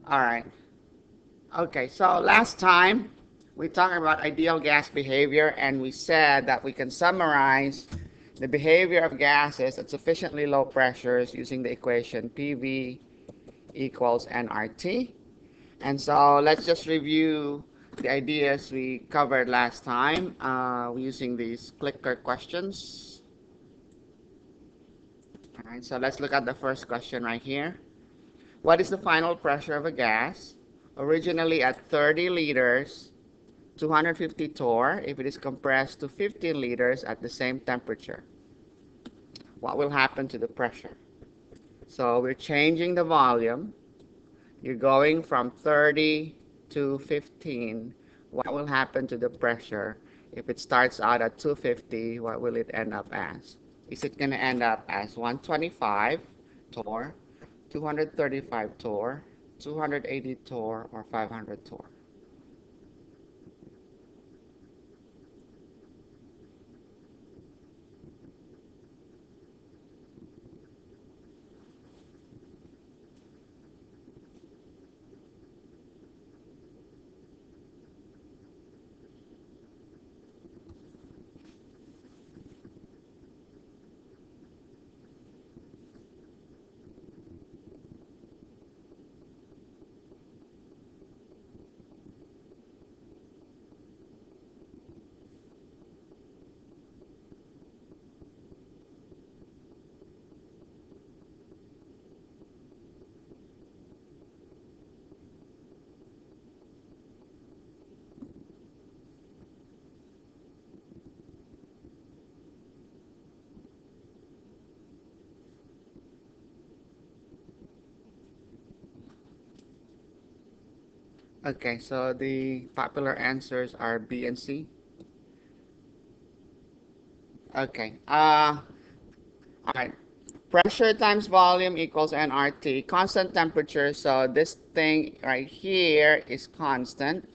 All right. Okay, so last time we talked about ideal gas behavior, and we said that we can summarize the behavior of gases at sufficiently low pressures using the equation PV equals nRT. And so let's just review the ideas we covered last time using these clicker questions. All right, so let's look at the first question right here. What is the final pressure of a gas originally at 30 liters, 250 torr, if it is compressed to 15 liters at the same temperature? What will happen to the pressure? So we're changing the volume. You're going from 30 to 15. What will happen to the pressure? If it starts out at 250, what will it end up as? Is it going to end up as 125 torr, 235 torr, 280 torr, or 500 torr? Okay, so the popular answers are B and C. Okay. All right. Pressure times volume equals nRT. Constant temperature. So this thing right here is constant.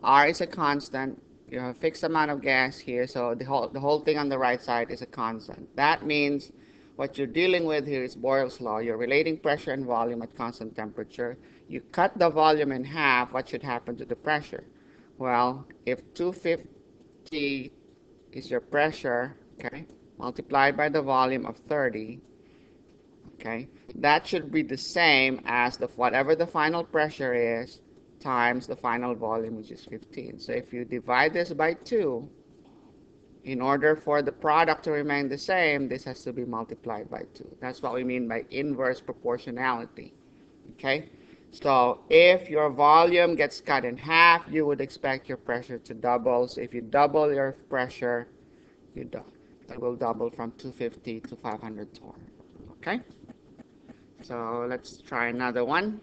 R is a constant. You have a fixed amount of gas here, so the whole thing on the right side is a constant. That means what you're dealing with here is Boyle's law. You're relating pressure and volume at constant temperature. You cut the volume in half. What should happen to the pressure? Well, if 250 is your pressure, okay, multiplied by the volume of 30, okay, that should be the same as whatever the final pressure is times the final volume, which is 15. So if you divide this by 2, in order for the product to remain the same, this has to be multiplied by 2. That's what we mean by inverse proportionality. Okay? So if your volume gets cut in half, you would expect your pressure to double. So if you double your pressure, it will double from 250 to 500 torr. Okay? So let's try another one.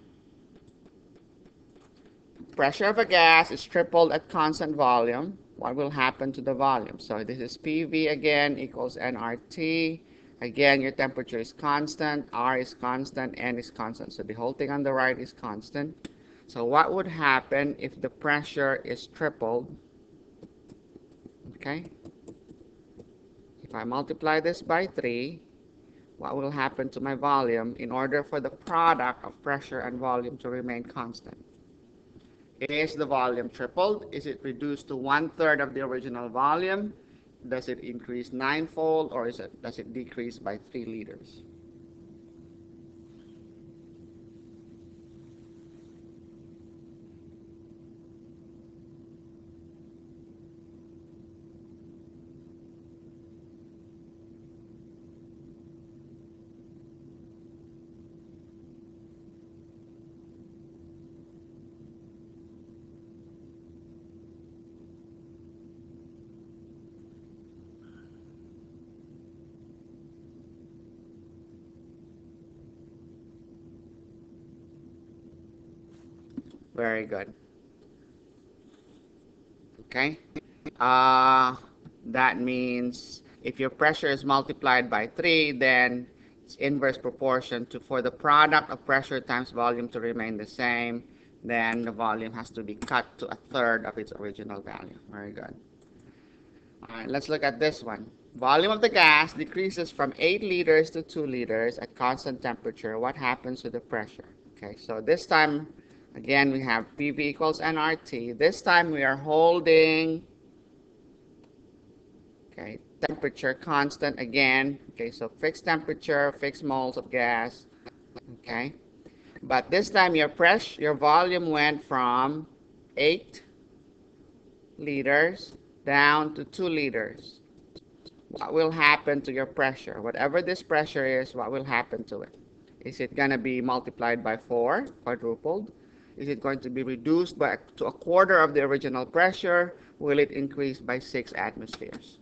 Pressure of a gas is tripled at constant volume. What will happen to the volume? So this is PV again equals nRT. Again, your temperature is constant, R is constant, N is constant. So the whole thing on the right is constant. So what would happen if the pressure is tripled? Okay. If I multiply this by 3, what will happen to my volume in order for the product of pressure and volume to remain constant? Is the volume tripled? Is it reduced to 1/3 of the original volume? Does it increase 9-fold, or does it decrease by 3 liters? Very good. Okay. That means if your pressure is multiplied by 3, then it's inverse proportion to, for the product of pressure times volume to remain the same, then the volume has to be cut to 1/3 of its original value. Very good. All right, let's look at this one. Volume of the gas decreases from 8 liters to 2 liters at constant temperature. What happens to the pressure? Okay, so this time, again, we have PV equals nRT. This time we are holding, okay, temperature constant again. Okay, so fixed temperature, fixed moles of gas. Okay, but this time your volume went from 8 liters down to 2 liters. What will happen to your pressure? Whatever this pressure is, what will happen to it? Is it going to be multiplied by 4, quadrupled? Is it going to be reduced by to a quarter of the original pressure? Will it increase by 6 atmospheres?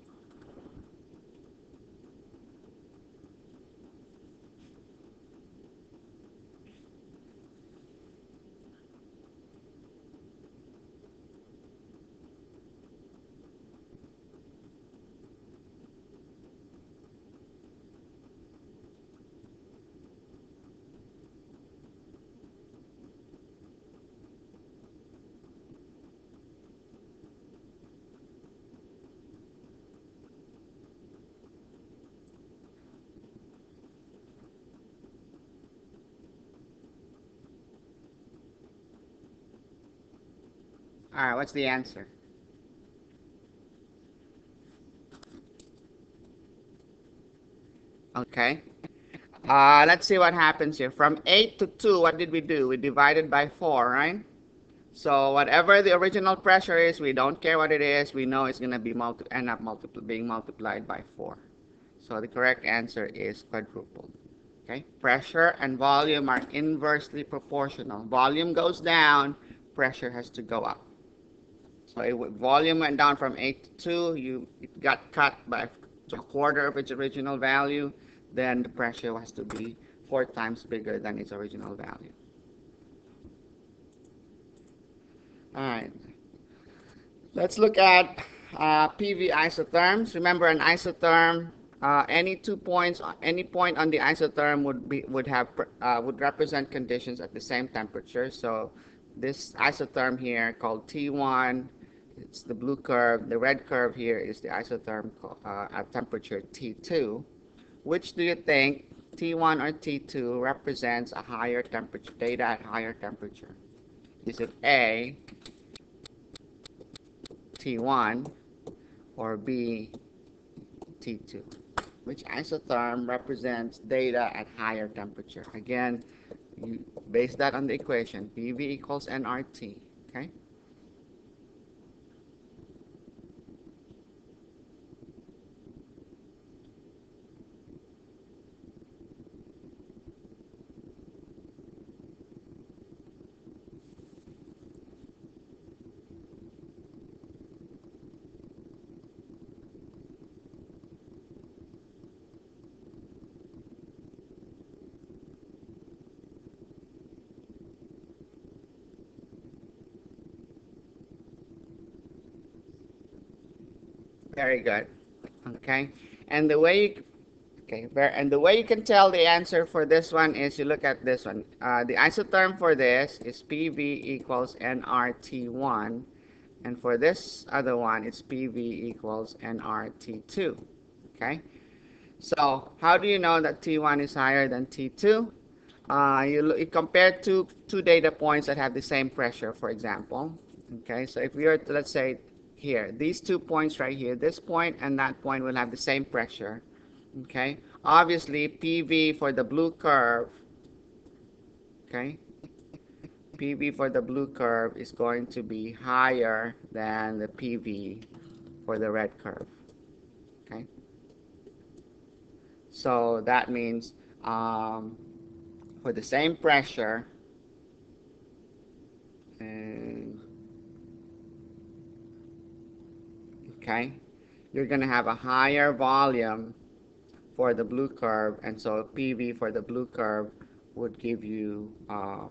All right, what's the answer? Okay. Let's see what happens here. From 8 to 2, what did we do? We divided by 4, right? So whatever the original pressure is, we don't care what it is. We know it's going to be end up being multiplied by 4. So the correct answer is quadrupled. Okay? Pressure and volume are inversely proportional. Volume goes down, pressure has to go up. So volume went down from 8 to 2, it got cut by to a quarter of its original value, then the pressure has to be 4 times bigger than its original value. All right. Let's look at PV isotherms. Remember, an isotherm, any 2 points, any point on the isotherm would represent conditions at the same temperature. So this isotherm here called T1, it's the blue curve. The red curve here is the isotherm at temperature T2. Which do you think, T1 or T2, represents a higher temperature, data at higher temperature? Is it A, T1, or B, T2? Which isotherm represents data at higher temperature? Again, you base that on the equation, PV equals nRT, okay? Very good, okay? And the way you, and the way you can tell the answer for this one is you look at this one. The isotherm for this is PV equals nRT1, and for this other one, it's PV equals nRT2, okay? So how do you know that T1 is higher than T2? You compare two data points that have the same pressure, for example. Okay, so if we were to, let's say, here, these 2 points right here, this point and that point will have the same pressure. Okay, obviously PV for the blue curve, okay, PV for the blue curve is going to be higher than the PV for the red curve. Okay, so that means for the same pressure, and okay, you're going to have a higher volume for the blue curve, and so PV for the blue curve would give you a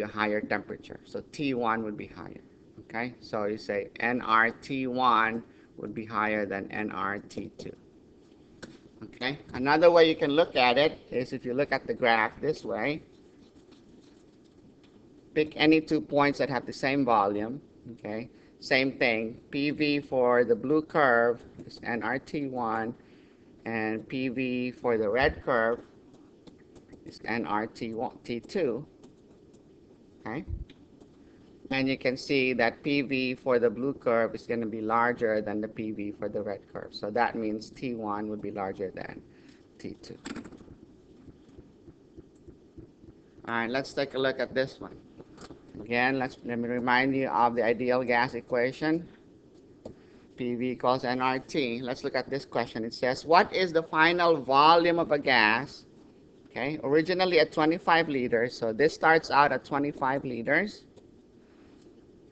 higher temperature. So T1 would be higher. Okay, so you say nRT1 would be higher than nRT2. Okay, another way you can look at it is if you look at the graph this way. Pick any 2 points that have the same volume. Okay, same thing. PV for the blue curve is nRT1, and PV for the red curve is nRT2, okay? And you can see that PV for the blue curve is going to be larger than the PV for the red curve. So that means T1 would be larger than T2. All right, let's take a look at this one. Again, let me remind you of the ideal gas equation. PV equals nRT. Let's look at this question. It says, what is the final volume of a gas? Okay, originally at 25 liters. So this starts out at 25 liters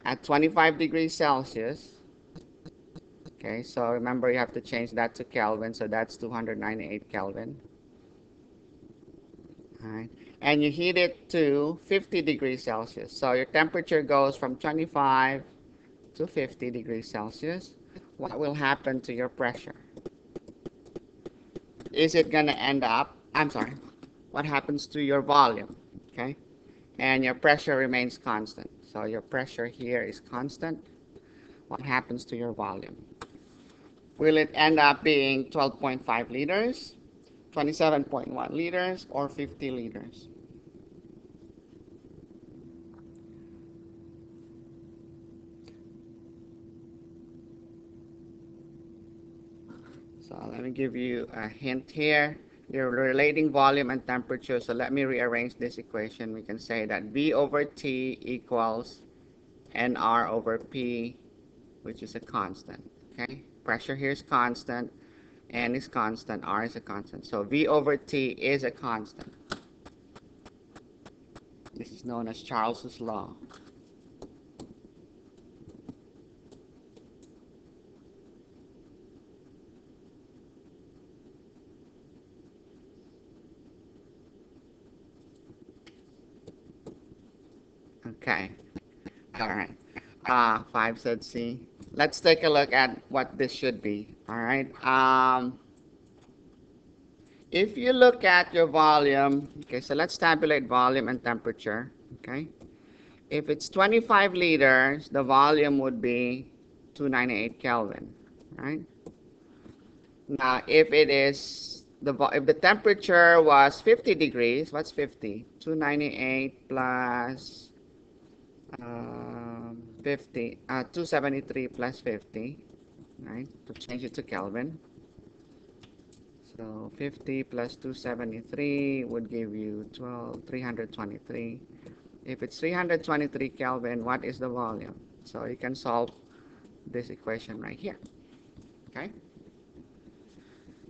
at 25 degrees Celsius. Okay, so remember you have to change that to Kelvin. So that's 298 Kelvin. All right. And you heat it to 50 degrees Celsius. So your temperature goes from 25 to 50 degrees Celsius. What will happen to your pressure? Is it going to end up, I'm sorry, what happens to your volume? Okay, and your pressure remains constant. So your pressure here is constant. What happens to your volume? Will it end up being 12.5 liters, 27.1 liters, or 50 liters? So let me give you a hint here. You're relating volume and temperature, so let me rearrange this equation. We can say that V over T equals NR over P, which is a constant. Okay, pressure here is constant, N is constant, R is a constant. So V over T is a constant. This is known as Charles's law. Okay, all right. 5 said C. Let's take a look at what this should be. All right. If you look at your volume, okay, so let's tabulate volume and temperature. Okay. If it's 25 liters, the volume would be 298 Kelvin. Right. Now, if it is if the temperature was 50 degrees, what's 50? 298 plus 273 plus 50, right? To change it to Kelvin. So 50 plus 273 would give you 323. If it's 323 Kelvin, what is the volume? So you can solve this equation right here. Okay?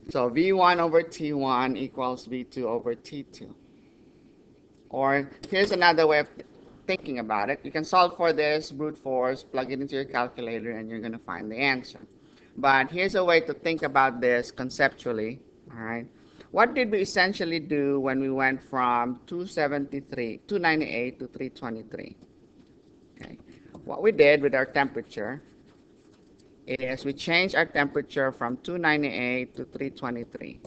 So V1 over T1 equals V2 over T2. Or here's another way of thinking about it. You can solve for this brute force, plug it into your calculator, and you're going to find the answer. But here's a way to think about this conceptually. All right. What did we essentially do when we went from 298 to 323? Okay. What we did with our temperature is we changed our temperature from 298 to 323.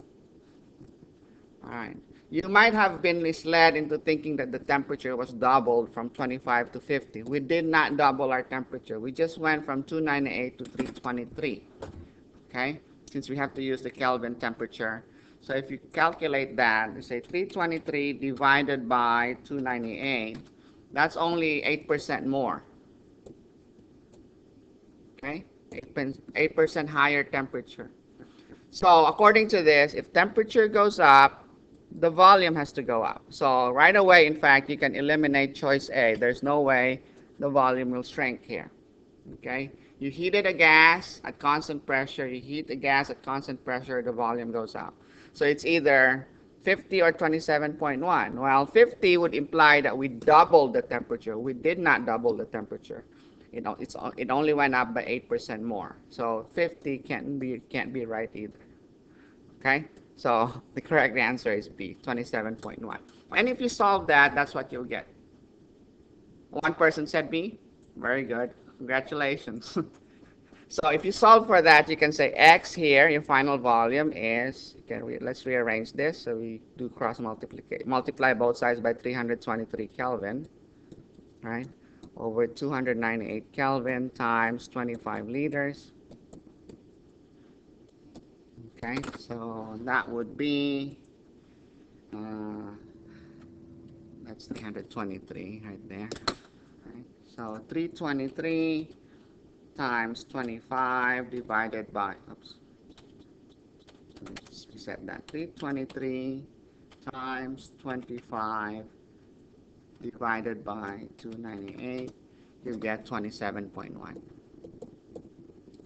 All right. You might have been misled into thinking that the temperature was doubled from 25 to 50. We did not double our temperature. We just went from 298 to 323. Okay? Since we have to use the Kelvin temperature. So if you calculate that, you say 323 divided by 298, that's only 8% more. Okay? 8% higher temperature. So according to this, if temperature goes up, the volume has to go up. So right away, in fact, you can eliminate choice A. There's no way the volume will shrink here. Okay? You heated a gas at constant pressure, you heat the gas at constant pressure, the volume goes up. So it's either 50 or 27.1. Well, 50 would imply that we doubled the temperature. We did not double the temperature. You know, it only went up by 8% more. So 50 can't be right either. Okay? So the correct answer is B, 27.1. And if you solve that, that's what you'll get. One person said B. Very good. Congratulations. So if you solve for that, you can say X here, your final volume is, let's rearrange this. So we do cross multiplication. Multiply both sides by 323 Kelvin, right? Over 298 Kelvin times 25 liters. Okay, so that would be That's 323 right there. Right? So 323 times 25 divided by, oops, let me just reset that. 323 times 25 divided by 298, you get 27.1.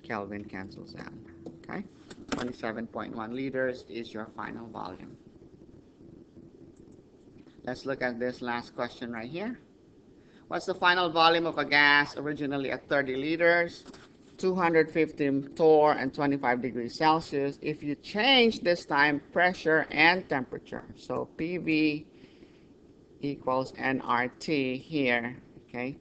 Kelvin cancels out. Okay, 27.1 liters is your final volume. Let's look at this last question right here. What's the final volume of a gas originally at 30 liters, 250 torr, and 25 degrees Celsius if you change this time pressure and temperature? So PV equals nRT here, okay?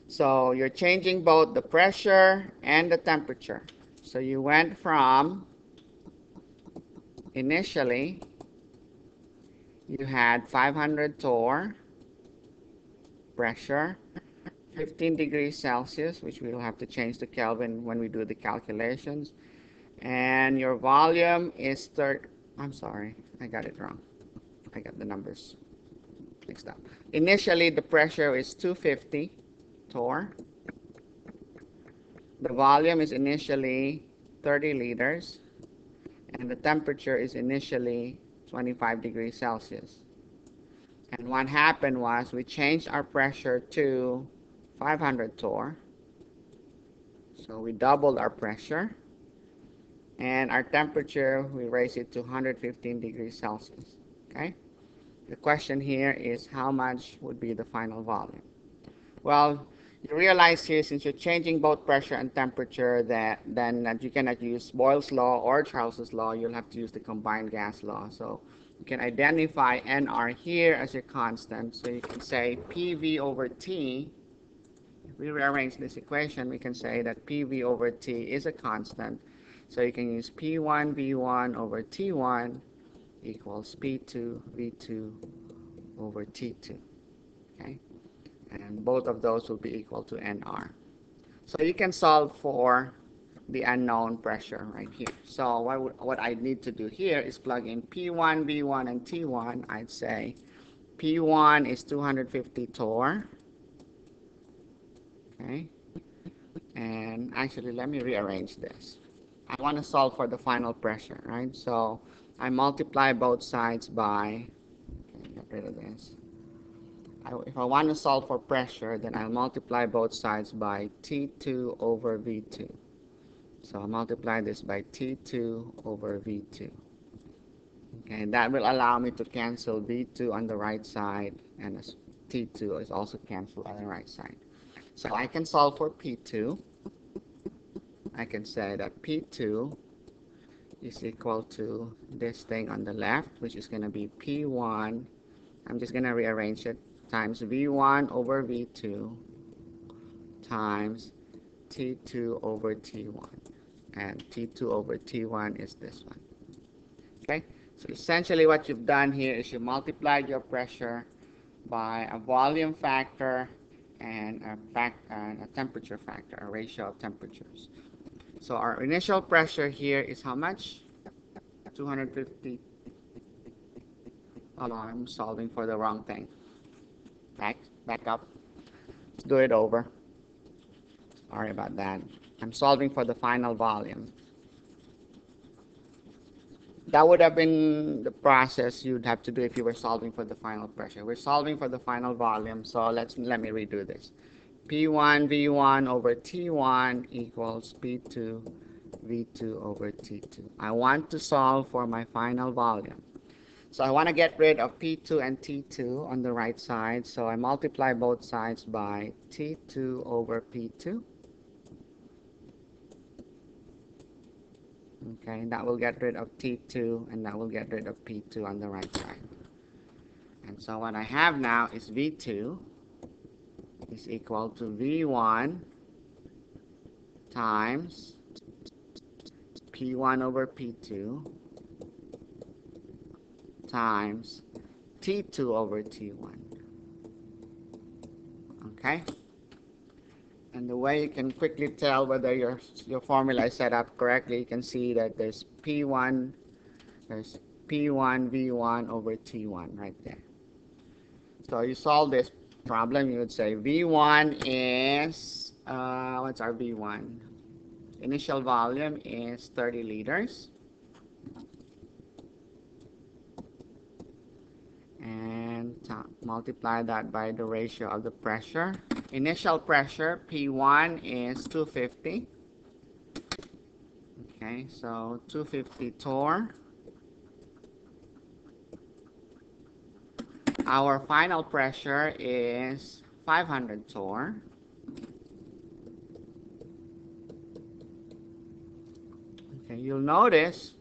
So you're changing both the pressure and the temperature. So you went from, initially, you had 500 torr, pressure, 15 degrees Celsius, which we'll have to change to Kelvin when we do the calculations. And your volume is I'm sorry, I got it wrong. I got the numbers mixed up. Initially, the pressure is 250 torr. The volume is initially 30 liters. And the temperature is initially 25 degrees Celsius. And what happened was we changed our pressure to 500 torr. So we doubled our pressure. And our temperature, we raised it to 115 degrees Celsius. Okay? The question here is how much would be the final volume? Well, you realize here, since you're changing both pressure and temperature, that you cannot use Boyle's law or Charles's law. You'll have to use the combined gas law. So you can identify NR here as your constant. So you can say PV over T. If we rearrange this equation, we can say that PV over T is a constant. So you can use P1 V1 over T1 equals P2 V2 over T2. Okay? And both of those will be equal to NR. So you can solve for the unknown pressure right here. So what I need to do here is plug in P1, V1, and T1. I'd say P1 is 250 torr. Okay. And actually, let me rearrange this. I want to solve for the final pressure, right? So I multiply both sides by, okay, get rid of this. If I want to solve for pressure, then I'll multiply both sides by T2 over V2. So I'll multiply this by T2 over V2. Okay, and that will allow me to cancel V2 on the right side, and T2 is also canceled on the right side. So I can solve for P2. I can say that P2 is equal to this thing on the left, which is going to be P1. I'm just going to rearrange it, times V1 over V2 times T2 over T1. And T2 over T1 is this one. Okay, so essentially what you've done here is you multiplied your pressure by a volume factor and a temperature factor, a ratio of temperatures. So our initial pressure here is how much? 250. Oh no, I'm solving for the wrong thing. Back up. Let's do it over. Sorry about that. I'm solving for the final volume. That would have been the process you'd have to do if you were solving for the final pressure. We're solving for the final volume, so let me redo this. P1 V1 over T1 equals P2 V2 over T2. I want to solve for my final volume. So I want to get rid of P2 and T2 on the right side, so I multiply both sides by T2 over P2. Okay, that will get rid of T2, and that will get rid of P2 on the right side. And so what I have now is V2 is equal to V1 times P1 over P2 times T2 over T1. Okay? And the way you can quickly tell whether your formula is set up correctly, you can see that there's P1 V1 over T1 right there. So you solve this problem, you would say V1 is, what's our V1? Initial volume is 30 liters. And multiply that by the ratio of the pressure. Initial pressure, P1 is 250. Okay, so 250 torr. Our final pressure is 500 torr. Okay, you'll notice,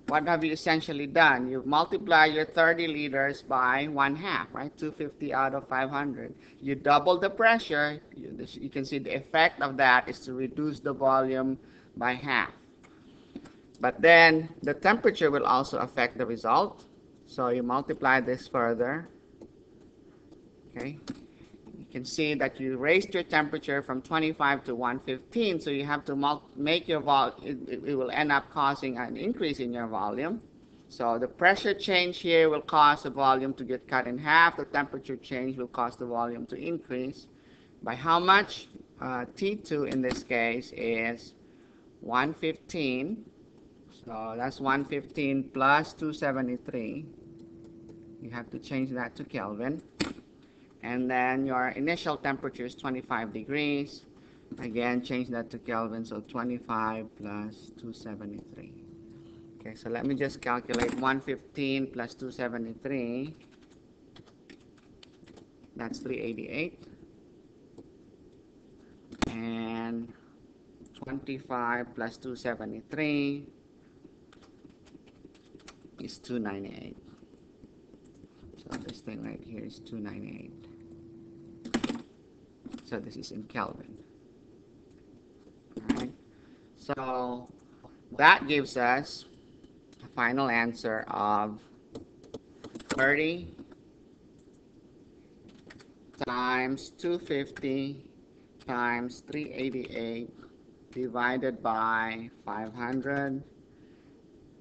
what have you essentially done? You've multiplied your 30 liters by 1/2, right? 250 out of 500. You double the pressure. You can see the effect of that is to reduce the volume by half. But then the temperature will also affect the result. So you multiply this further. Okay. You can see that you raised your temperature from 25 to 115, so you have to make your volume, it will end up causing an increase in your volume. So the pressure change here will cause the volume to get cut in half. The temperature change will cause the volume to increase. By how much? T2 in this case is 115. So that's 115 plus 273. You have to change that to Kelvin. And then your initial temperature is 25 degrees. Again, change that to Kelvin, so 25 plus 273. Okay, so let me just calculate 115 plus 273. That's 388. And 25 plus 273 is 298. So this thing right here is 298. So this is in Kelvin. Alright. So that gives us a final answer of 30 times 250 times 388 divided by 500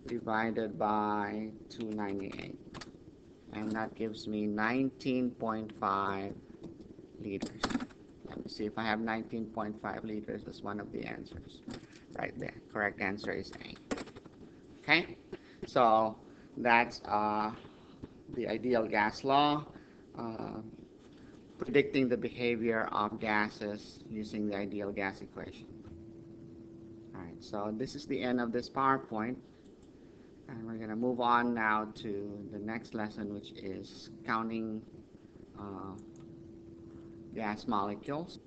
divided by 298. And that gives me 19.5 liters. Let me see if I have 19.5 liters as one of the answers. Right there. Correct answer is A. Okay? So that's the ideal gas law, predicting the behavior of gases using the ideal gas equation. Alright, so this is the end of this PowerPoint. And we're going to move on now to the next lesson, which is counting gas molecules.